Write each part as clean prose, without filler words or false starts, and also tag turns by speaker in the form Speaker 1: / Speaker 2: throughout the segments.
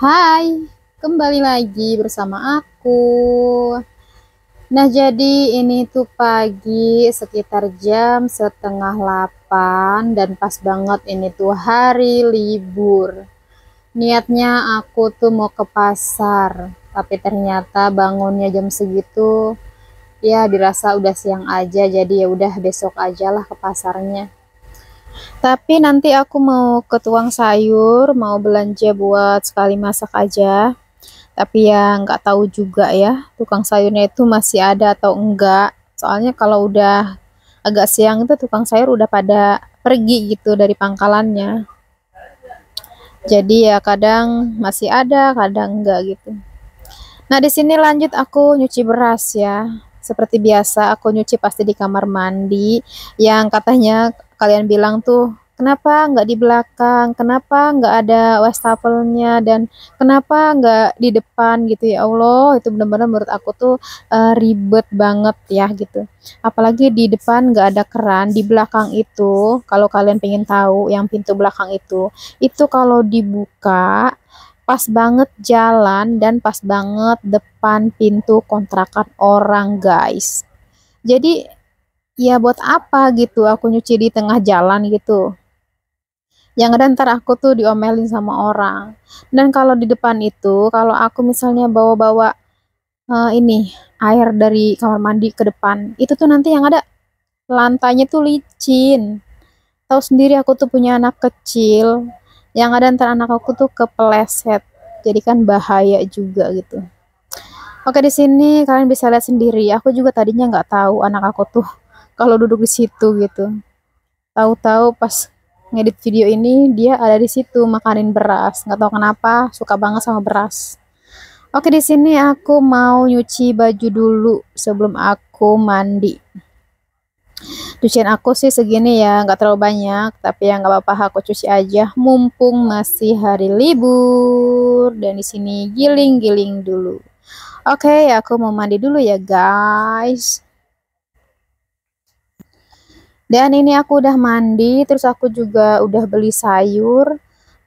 Speaker 1: Hai, kembali lagi bersama aku. Nah, jadi ini tuh pagi sekitar jam setengah 8 dan pas banget ini tuh hari libur. Niatnya aku tuh mau ke pasar, tapi ternyata bangunnya jam segitu ya dirasa udah siang aja, jadi ya udah besok aja lah ke pasarnya. Tapi nanti aku mau ke tukang sayur, mau belanja buat sekali masak aja. Tapi ya nggak tahu juga ya, tukang sayurnya itu masih ada atau enggak. Soalnya kalau udah agak siang itu tukang sayur udah pada pergi gitu dari pangkalannya. Jadi ya kadang masih ada, kadang enggak gitu. Nah, di sini lanjut aku nyuci beras ya. Seperti biasa aku nyuci pasti di kamar mandi yang katanya kalian bilang tuh kenapa nggak di belakang, kenapa nggak ada wastafelnya dan kenapa nggak di depan gitu ya Allah, itu benar-benar menurut aku tuh ribet banget ya gitu. Apalagi di depan nggak ada keran, di belakang itu kalau kalian pengen tahu yang pintu belakang itu kalau dibuka pas banget jalan dan pas banget depan pintu kontrakan orang, guys. Jadi ya buat apa gitu aku nyuci di tengah jalan gitu. Yang ada ntar aku tuh diomelin sama orang. Dan kalau di depan itu, kalau aku misalnya bawa-bawa ini air dari kamar mandi ke depan, itu tuh nanti yang ada lantainya tuh licin. Tahu sendiri aku tuh punya anak kecil, yang ada ntar anak aku tuh kepeleset. Jadi kan bahaya juga gitu. Oke, di sini kalian bisa lihat sendiri. Aku juga tadinya nggak tahu anak aku tuh kalau duduk di situ gitu. Tahu-tahu pas ngedit video ini dia ada di situ makanin beras. Nggak tahu kenapa suka banget sama beras. Oke, di sini aku mau nyuci baju dulu sebelum aku mandi. Cucian aku sih segini ya, nggak terlalu banyak, tapi ya nggak apa-apa, aku cuci aja. Mumpung masih hari libur dan di sini giling-giling dulu. Oke, aku mau mandi dulu ya guys. Dan ini aku udah mandi, terus aku juga udah beli sayur.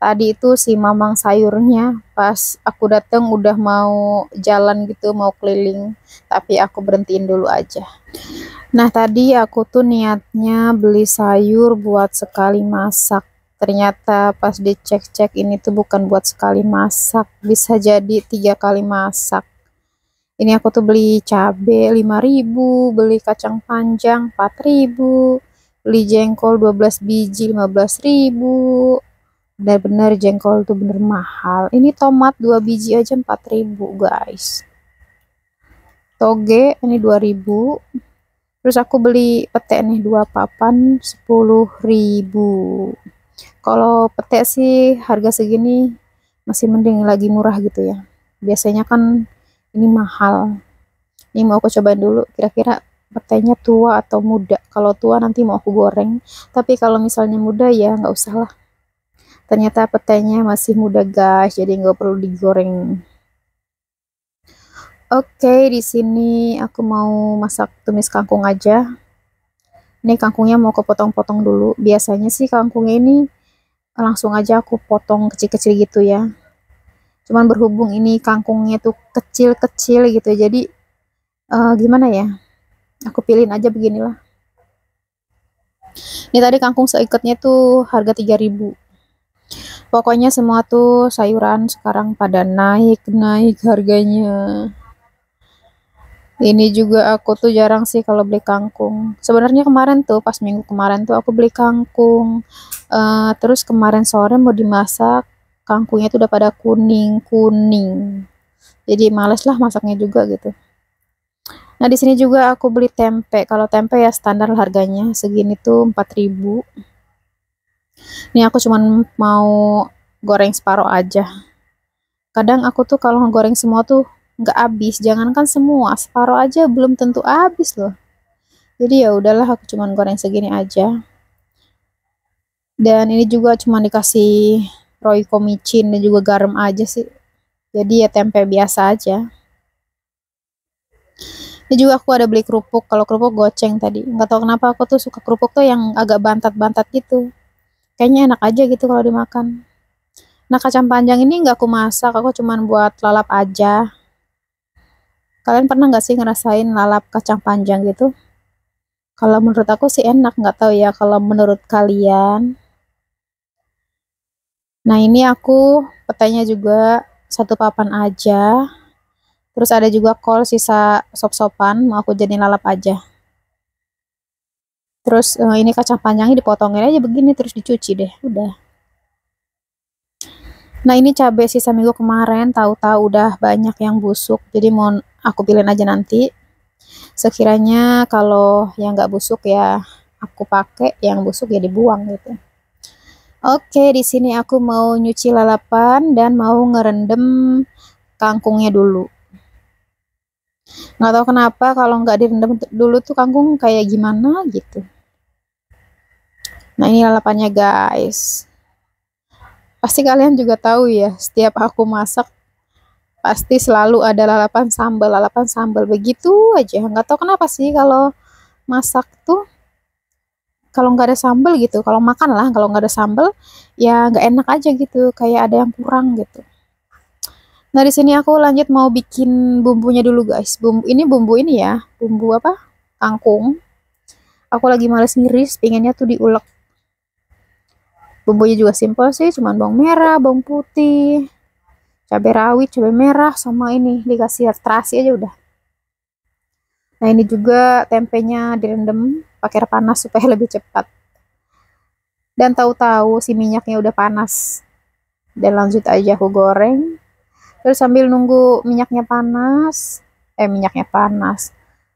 Speaker 1: Tadi itu si mamang sayurnya pas aku dateng udah mau jalan gitu, mau keliling. Tapi aku berhentiin dulu aja. Nah, tadi aku tuh niatnya beli sayur buat sekali masak. Ternyata pas dicek-cek ini tuh bukan buat sekali masak, bisa jadi 3 kali masak. Ini aku tuh beli cabe 5.000, beli kacang panjang 4.000, beli jengkol 12 biji 15.000. Benar-benar jengkol tuh bener mahal. Ini tomat 2 biji aja 4.000, guys. Toge ini 2.000. Terus aku beli pete nih 2 papan 10.000. Kalau pete sih harga segini masih mending, lagi murah gitu ya. Biasanya kan ini mahal. Ini mau aku cobain dulu kira-kira petenya tua atau muda. Kalau tua nanti mau aku goreng. Tapi kalau misalnya muda ya nggak usah lah. Ternyata petenya masih muda guys, jadi nggak perlu digoreng. Oke, di sini aku mau masak tumis kangkung aja. Ini kangkungnya mau kepotong-potong dulu. Biasanya sih kangkungnya ini langsung aja aku potong kecil-kecil gitu ya. Cuman berhubung ini kangkungnya tuh kecil-kecil gitu, jadi gimana ya? Aku pilihin aja beginilah. Ini tadi kangkung seikatnya tuh harga 3.000. Pokoknya semua tuh sayuran sekarang pada naik-naik harganya. Ini juga aku tuh jarang sih kalau beli kangkung. Sebenarnya kemarin tuh pas minggu kemarin tuh aku beli kangkung. Terus kemarin sore mau dimasak, kangkungnya tuh udah pada kuning-kuning. Jadi males lah masaknya juga gitu. Nah, di sini juga aku beli tempe. Kalau tempe ya standar harganya segini tuh 4.000. Ini aku cuman mau goreng separuh aja. Kadang aku tuh kalau ngegoreng semua tuh nggak habis. Jangankan semua, separuh aja belum tentu habis loh. Jadi ya udahlah aku cuman goreng segini aja. Dan ini juga cuma dikasih Royco micin dan juga garam aja sih. Jadi ya tempe biasa aja. Ini juga aku ada beli kerupuk. Kalau kerupuk goceng tadi. Nggak tahu kenapa aku tuh suka kerupuk tuh yang agak bantat-bantat gitu. Kayaknya enak aja gitu kalau dimakan. Nah, kacang panjang ini nggak aku masak, aku cuman buat lalap aja. Kalian pernah nggak sih ngerasain lalap kacang panjang gitu? Kalau menurut aku sih enak, nggak tahu ya kalau menurut kalian. Nah, ini aku petainya juga satu papan aja. Terus ada juga kol sisa sop-sopan, mau aku jadiin lalap aja. Terus ini kacang panjangnya dipotongin aja begini, terus dicuci deh, udah. Nah, ini cabai sisa minggu kemarin, tahu-tahu udah banyak yang busuk, jadi mau aku pilihin aja nanti. Sekiranya kalau yang nggak busuk ya aku pakai, yang busuk ya dibuang gitu. Oke, di sini aku mau nyuci lalapan dan mau ngerendam kangkungnya dulu. Nggak tahu kenapa kalau nggak direndam dulu tuh kangkung kayak gimana gitu. Nah, ini lalapannya guys. Pasti kalian juga tahu ya, setiap aku masak pasti selalu ada lalapan sambal begitu aja. Nggak tahu kenapa sih kalau masak tuh kalau nggak ada sambal gitu, kalau makan lah kalau nggak ada sambal ya nggak enak aja gitu, kayak ada yang kurang gitu. Nah, di sini aku lanjut mau bikin bumbunya dulu guys. Bumbu ini ya, bumbu apa? Kangkung. Aku lagi males ngiris, pengennya tuh diulek. Bumbunya juga simpel sih, cuman bawang merah, bawang putih, cabai rawit, cabai merah, sama ini dikasih terasi aja udah. Nah, ini juga tempenya direndam pakai air panas supaya lebih cepat. Dan tahu-tahu si minyaknya udah panas. Dan lanjut aja aku goreng. Terus sambil nunggu minyaknya panas,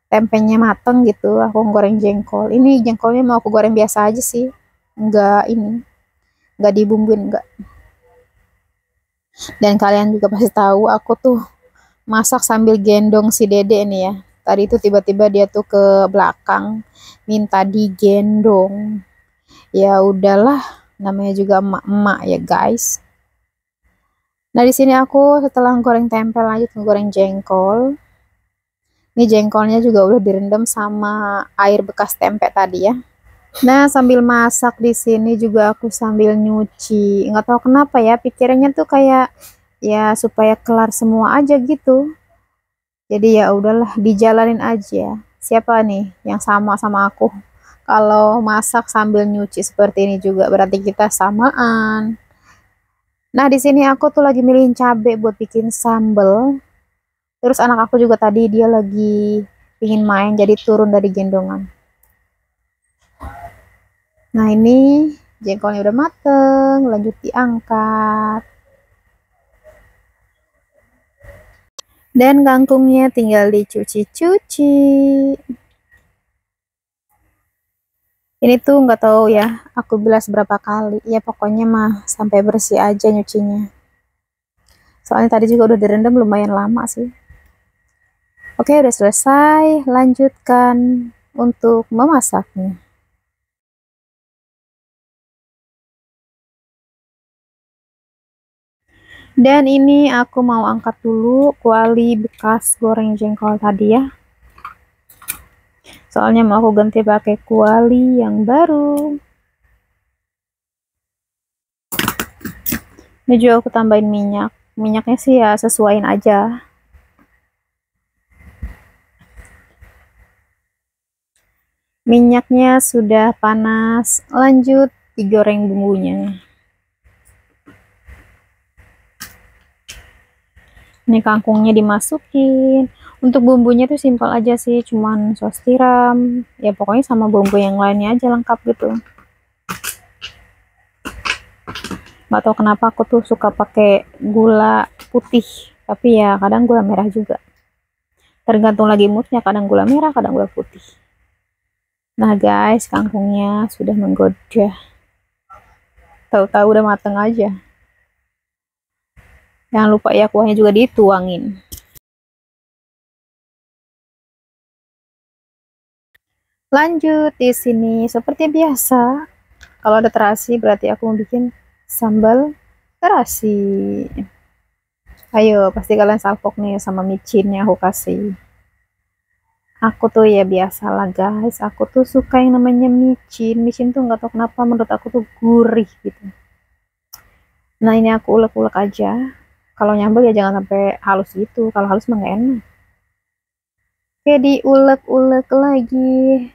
Speaker 1: tempenya mateng gitu, aku goreng jengkol. Ini jengkolnya mau aku goreng biasa aja sih. Enggak dibumbuin enggak. Dan kalian juga pasti tahu aku tuh masak sambil gendong si Dede nih ya. Tadi itu tiba-tiba dia tuh ke belakang minta digendong. Ya udahlah, namanya juga emak-emak ya guys. Nah, di sini aku setelah goreng tempe lanjut ngegoreng jengkol. Ini jengkolnya juga udah direndam sama air bekas tempe tadi ya. Nah, sambil masak di sini juga aku sambil nyuci. Nggak tahu kenapa ya, pikirannya tuh kayak ya supaya kelar semua aja gitu. Jadi ya udahlah, dijalanin aja. Siapa nih yang sama sama aku? Kalau masak sambil nyuci seperti ini juga berarti kita samaan. Nah, di sini aku tuh lagi milihin cabai buat bikin sambal. Terus anak aku juga tadi dia lagi ingin main jadi turun dari gendongan. Nah, ini jengkolnya udah mateng, lanjut diangkat. Dan kangkungnya tinggal dicuci-cuci. Ini tuh nggak tahu ya, aku bilas berapa kali. Ya pokoknya mah sampai bersih aja nyucinya. Soalnya tadi juga udah direndam lumayan lama sih. Oke, udah selesai. Lanjutkan untuk memasaknya. Dan ini aku mau angkat dulu kuali bekas goreng jengkol tadi ya. Soalnya mau aku ganti pakai kuali yang baru. Ini juga aku tambahin minyak. Minyaknya sih ya sesuaiin aja. Minyaknya sudah panas, lanjut digoreng bumbunya. Ini kangkungnya dimasukin. Untuk bumbunya tuh simpel aja sih, cuman saus tiram. Ya pokoknya sama bumbu yang lainnya aja lengkap gitu. Gak tau kenapa aku tuh suka pakai gula putih, tapi ya kadang gula merah juga. Tergantung lagi moodnya, kadang gula merah, kadang gula putih. Nah guys, kangkungnya sudah menggoda. Tahu-tahu udah mateng aja. Jangan lupa ya kuahnya juga dituangin. Lanjut di sini seperti biasa. Kalau ada terasi berarti aku mau bikin sambal terasi. Ayo, pasti kalian salpok nih sama micinnya aku kasih. Aku tuh ya biasalah guys, aku tuh suka yang namanya micin. Micin tuh nggak tahu kenapa menurut aku tuh gurih gitu. Nah ini aku ulek-ulek aja. Kalau nyambel ya jangan sampai halus gitu, kalau halus mah nggak enak. Oke, diulek-ulek lagi.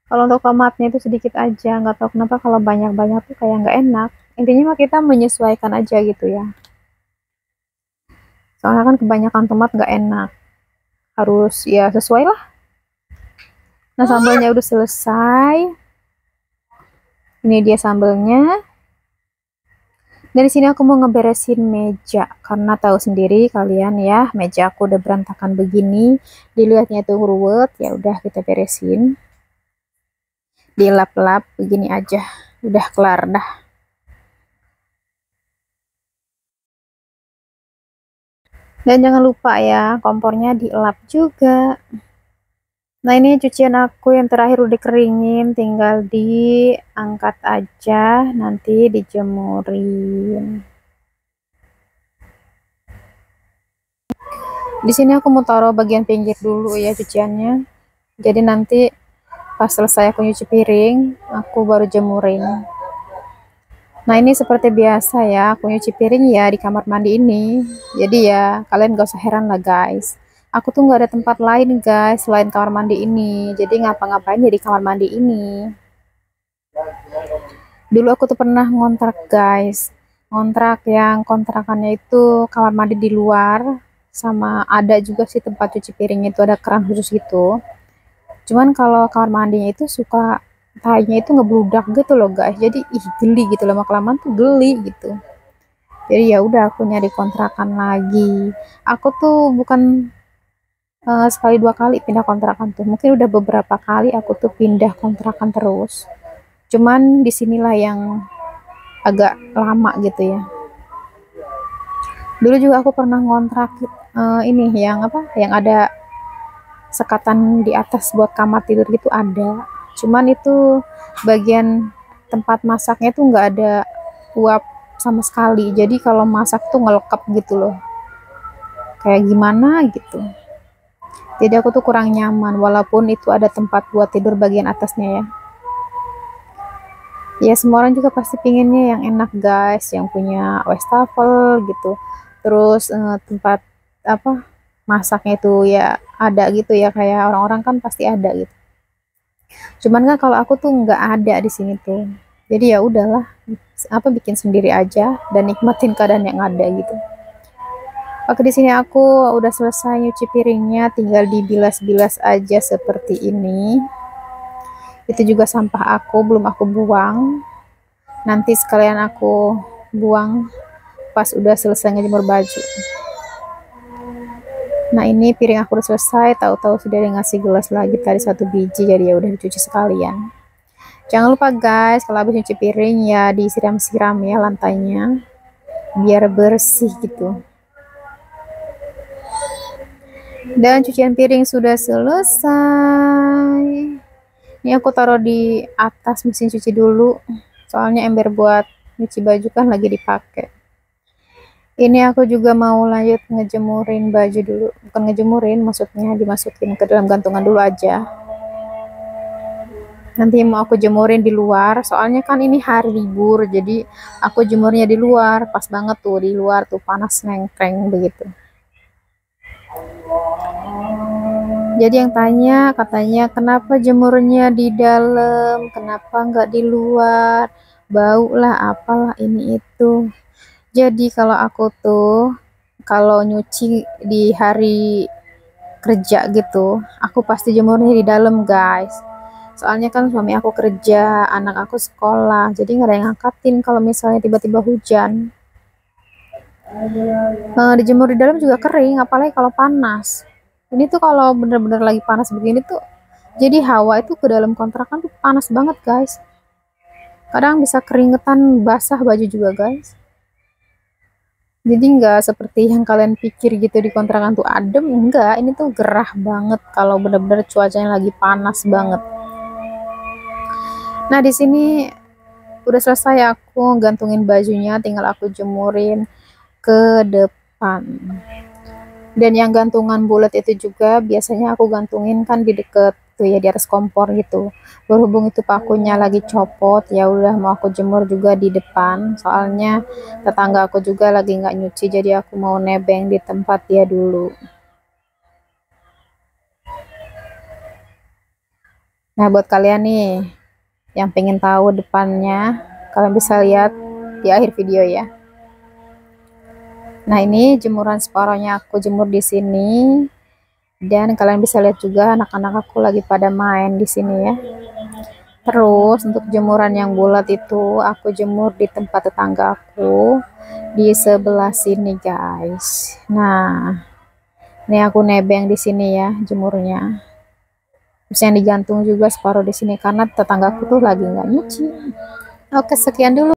Speaker 1: Kalau untuk tomatnya itu sedikit aja, nggak tahu kenapa kalau banyak-banyak tuh kayak nggak enak. Intinya mah kita menyesuaikan aja gitu ya. Soalnya kan kebanyakan tomat nggak enak. Harus ya sesuai lah. Nah sambalnya udah selesai. Ini dia sambalnya. Dari sini aku mau ngeberesin meja karena tahu sendiri kalian ya, meja aku udah berantakan begini. Dilihatnya itu ruwet, ya udah kita beresin. Dilap-lap begini aja. Udah kelar dah. Dan jangan lupa ya, kompornya dilap juga. Nah ini cucian aku yang terakhir udah dikeringin, tinggal diangkat aja, nanti dijemurin. Di sini aku mau taruh bagian pinggir dulu ya cuciannya. Jadi nanti pas selesai aku nyuci piring, aku baru jemurin. Nah ini seperti biasa ya, aku nyuci piring ya di kamar mandi ini. Jadi ya kalian gak usah heran lah guys. Aku tuh nggak ada tempat lain guys selain kamar mandi ini. Jadi ngapa-ngapain ya di kamar mandi ini. Dulu aku tuh pernah ngontrak guys. Ngontrak yang kontrakannya itu kamar mandi di luar. Sama ada juga sih tempat cuci piring itu ada keran khusus gitu. Cuman kalau kamar mandinya itu suka tainya itu ngebludak gitu loh guys. Jadi ih geli gitu lama kelamaan tuh geli gitu. Jadi ya udah aku nyari kontrakan lagi. Aku tuh bukan sekali dua kali pindah kontrakan tuh. Mungkin udah beberapa kali aku tuh pindah kontrakan terus. Cuman disinilah yang agak lama gitu ya. Dulu juga aku pernah ngontrak ini yang apa? Yang ada sekatan di atas buat kamar tidur gitu ada. Cuman itu bagian tempat masaknya tuh nggak ada uap sama sekali. Jadi kalau masak tuh ngelekap gitu loh. Kayak gimana gitu. Jadi aku tuh kurang nyaman walaupun itu ada tempat buat tidur bagian atasnya ya. Ya semua orang juga pasti pinginnya yang enak guys, yang punya wastafel gitu. Terus tempat apa masaknya itu ya ada gitu ya kayak orang-orang kan pasti ada gitu. Cuman kan kalau aku tuh nggak ada di sini tuh. Jadi ya udahlah, apa bikin sendiri aja dan nikmatin keadaan yang ada gitu. Oke di sini aku udah selesai nyuci piringnya, tinggal dibilas-bilas aja seperti ini. Itu juga sampah aku belum aku buang. Nanti sekalian aku buang pas udah selesai ngejemur baju. Nah ini piring aku udah selesai, tahu-tahu sudah ada ngasih gelas lagi tadi satu biji, jadi ya udah dicuci sekalian. Jangan lupa guys, kalau habis nyuci piring ya disiram-siram ya lantainya, biar bersih gitu. Dan cucian piring sudah selesai. Ini aku taruh di atas mesin cuci dulu, soalnya ember buat nyuci baju kan lagi dipakai. Ini aku juga mau lanjut ngejemurin baju dulu, bukan ngejemurin, maksudnya dimasukin ke dalam gantungan dulu aja. Nanti mau aku jemurin di luar, soalnya kan ini hari libur, jadi aku jemurnya di luar, pas banget tuh di luar tuh panas nengkreng begitu. Jadi yang tanya katanya kenapa jemurnya di dalam, kenapa nggak di luar, bau lah apalah ini itu. Jadi kalau aku tuh kalau nyuci di hari kerja gitu, aku pasti jemurnya di dalam guys. Soalnya kan suami aku kerja, anak aku sekolah, jadi nggak ada yang ngangkatin kalau misalnya tiba-tiba hujan. Dijemur di dalam juga kering, apalagi kalau panas. Ini tuh kalau bener-bener lagi panas begini tuh, jadi hawa itu ke dalam kontrakan tuh panas banget guys. Kadang bisa keringetan basah baju juga guys. Jadi nggak seperti yang kalian pikir gitu di kontrakan tuh adem, enggak. Ini tuh gerah banget kalau bener-bener cuacanya lagi panas banget. Nah di sini udah selesai aku gantungin bajunya, tinggal aku jemurin ke depan. Dan yang gantungan bulat itu juga biasanya aku gantungin kan di deket itu ya, di atas kompor gitu. Berhubung itu pakunya lagi copot, ya udah mau aku jemur juga di depan, soalnya tetangga aku juga lagi nggak nyuci, jadi aku mau nebeng di tempat dia dulu. Nah, buat kalian nih yang pengen tahu depannya, kalian bisa lihat di akhir video ya. Nah, ini jemuran separohnya aku jemur di sini, dan kalian bisa lihat juga anak-anak aku lagi pada main di sini ya. Terus untuk jemuran yang bulat itu aku jemur di tempat tetangga aku di sebelah sini guys. Nah, ini aku nebeng di sini ya jemurnya. Terus yang digantung juga separuh di sini karena tetanggaku tuh lagi nggak nyuci. Oke, sekian dulu.